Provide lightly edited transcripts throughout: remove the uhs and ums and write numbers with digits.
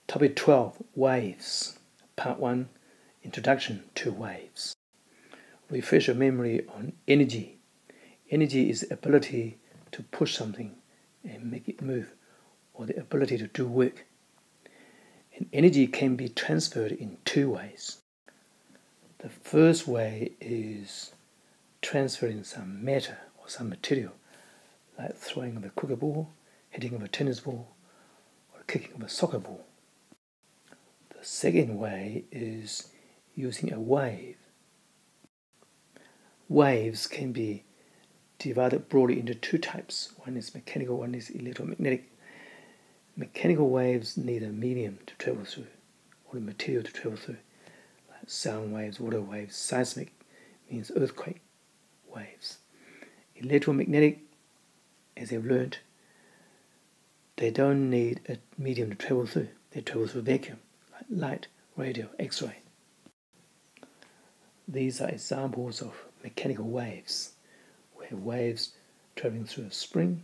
Topic 12, Waves. Part 1, Introduction to Waves. Refresh your memory on energy. Energy is the ability to push something and make it move, or the ability to do work. And energy can be transferred in two ways. The first way is transferring some matter or some material, like throwing of a cricket ball, hitting of a tennis ball, or kicking of a soccer ball. The second way is using a wave. Waves can be divided broadly into two types. One is mechanical, one is electromagnetic. Mechanical waves need a medium to travel through, or a material to travel through, like sound waves, water waves. Seismic means earthquake waves. Electromagnetic, as they've learned, they don't need a medium to travel through. They travel through vacuum, like light, radio, X-ray. These are examples of mechanical waves. We have waves traveling through a spring,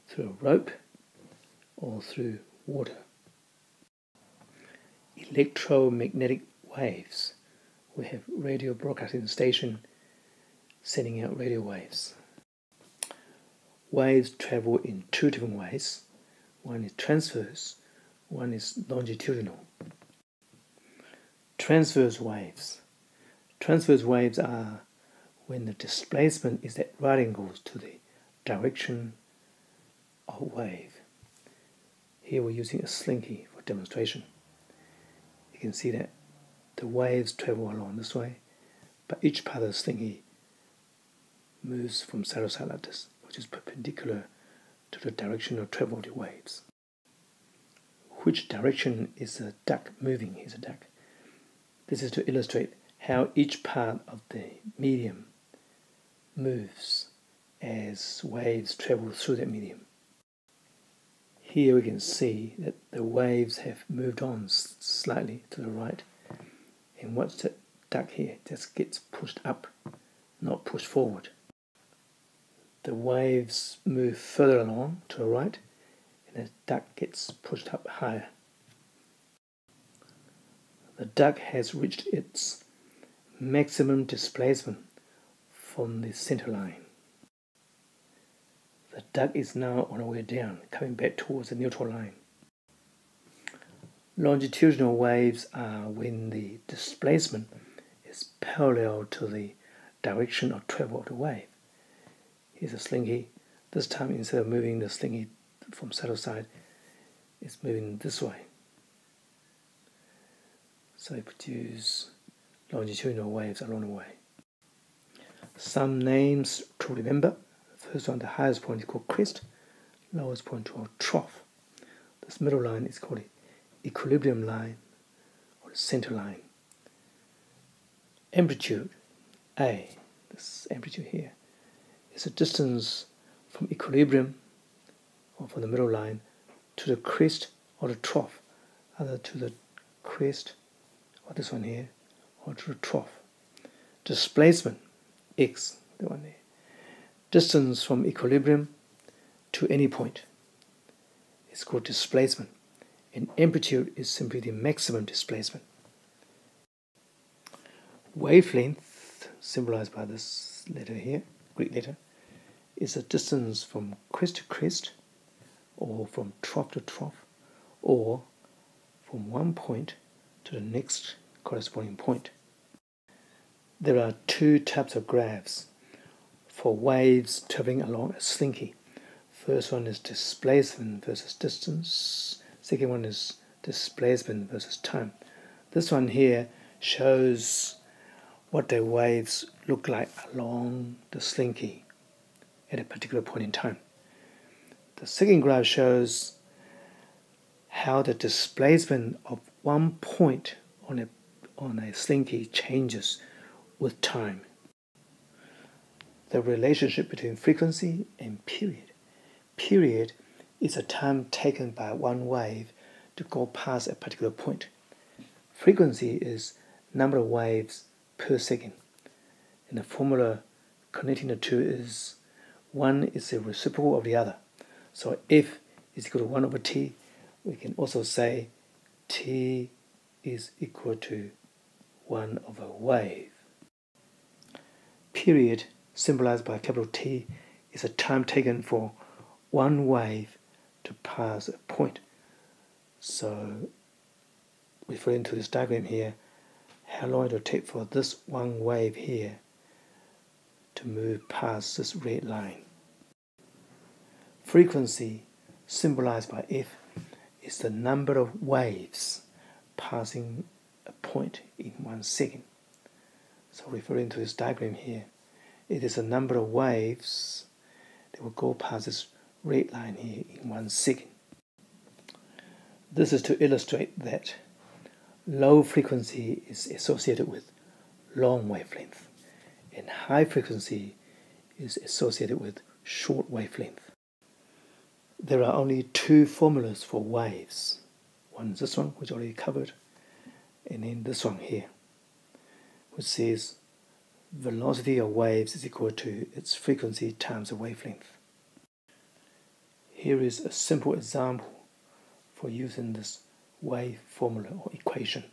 through a rope, or through water. Electromagnetic waves. We have radio broadcasting station sending out radio waves. Waves travel in two different ways. One is transverse, one is longitudinal. Transverse waves. Transverse waves are when the displacement is at right angles to the direction of wave. Here we're using a slinky for demonstration. You can see that the waves travel along this way, but each part of the slinky moves from side to side like this, which is perpendicular to the direction of travel of the waves. Which direction is the duck moving? Here's a duck. This is to illustrate how each part of the medium moves as waves travel through that medium. Here we can see that the waves have moved on slightly to the right, and watch the duck here just gets pushed up, not pushed forward. The waves move further along to the right, and the duck gets pushed up higher. The duck has reached its maximum displacement from the center line. The duck is now on the way down, coming back towards the neutral line. Longitudinal waves are when the displacement is parallel to the direction of travel of the wave. Here's a slinky. This time, instead of moving the slinky from side to side, it's moving this way. So we produce longitudinal waves along the way. Some names to remember. First one, the highest point is called crest, lowest point is called trough. This middle line is called the equilibrium line, or the center line. Amplitude, A, this amplitude here, is the distance from equilibrium, or from the middle line, to the crest or the trough, either to the crest, or this one here, or to the trough. Displacement, X, the one there. Distance from equilibrium to any point is called displacement, and amplitude is simply the maximum displacement. Wavelength, symbolized by this letter here, Greek letter, is the distance from crest to crest, or from trough to trough, or from one point to the next corresponding point. There are two types of graphs for waves traveling along a slinky. First one is displacement versus distance. Second one is displacement versus time. This one here shows what the waves look like along the slinky at a particular point in time. The second graph shows how the displacement of one point on a slinky changes with time. The relationship between frequency and period. Period is the time taken by one wave to go past a particular point. Frequency is number of waves per second. And the formula connecting the two is one is the reciprocal of the other. So F is equal to 1 over T. We can also say t is equal to 1 over wave. Period, symbolized by capital T, is a time taken for one wave to pass a point. So, referring to this diagram here, how long it will take for this one wave here to move past this red line. Frequency, symbolized by F, is the number of waves passing a point in 1 second. So referring to this diagram here, it is a number of waves that will go past this red line here in 1 second. This is to illustrate that low frequency is associated with long wavelength and high frequency is associated with short wavelength. There are only two formulas for waves. One is this one, which I already covered, and then this one here, which says velocity of waves is equal to its frequency times the wavelength. Here is a simple example for using this wave formula or equation.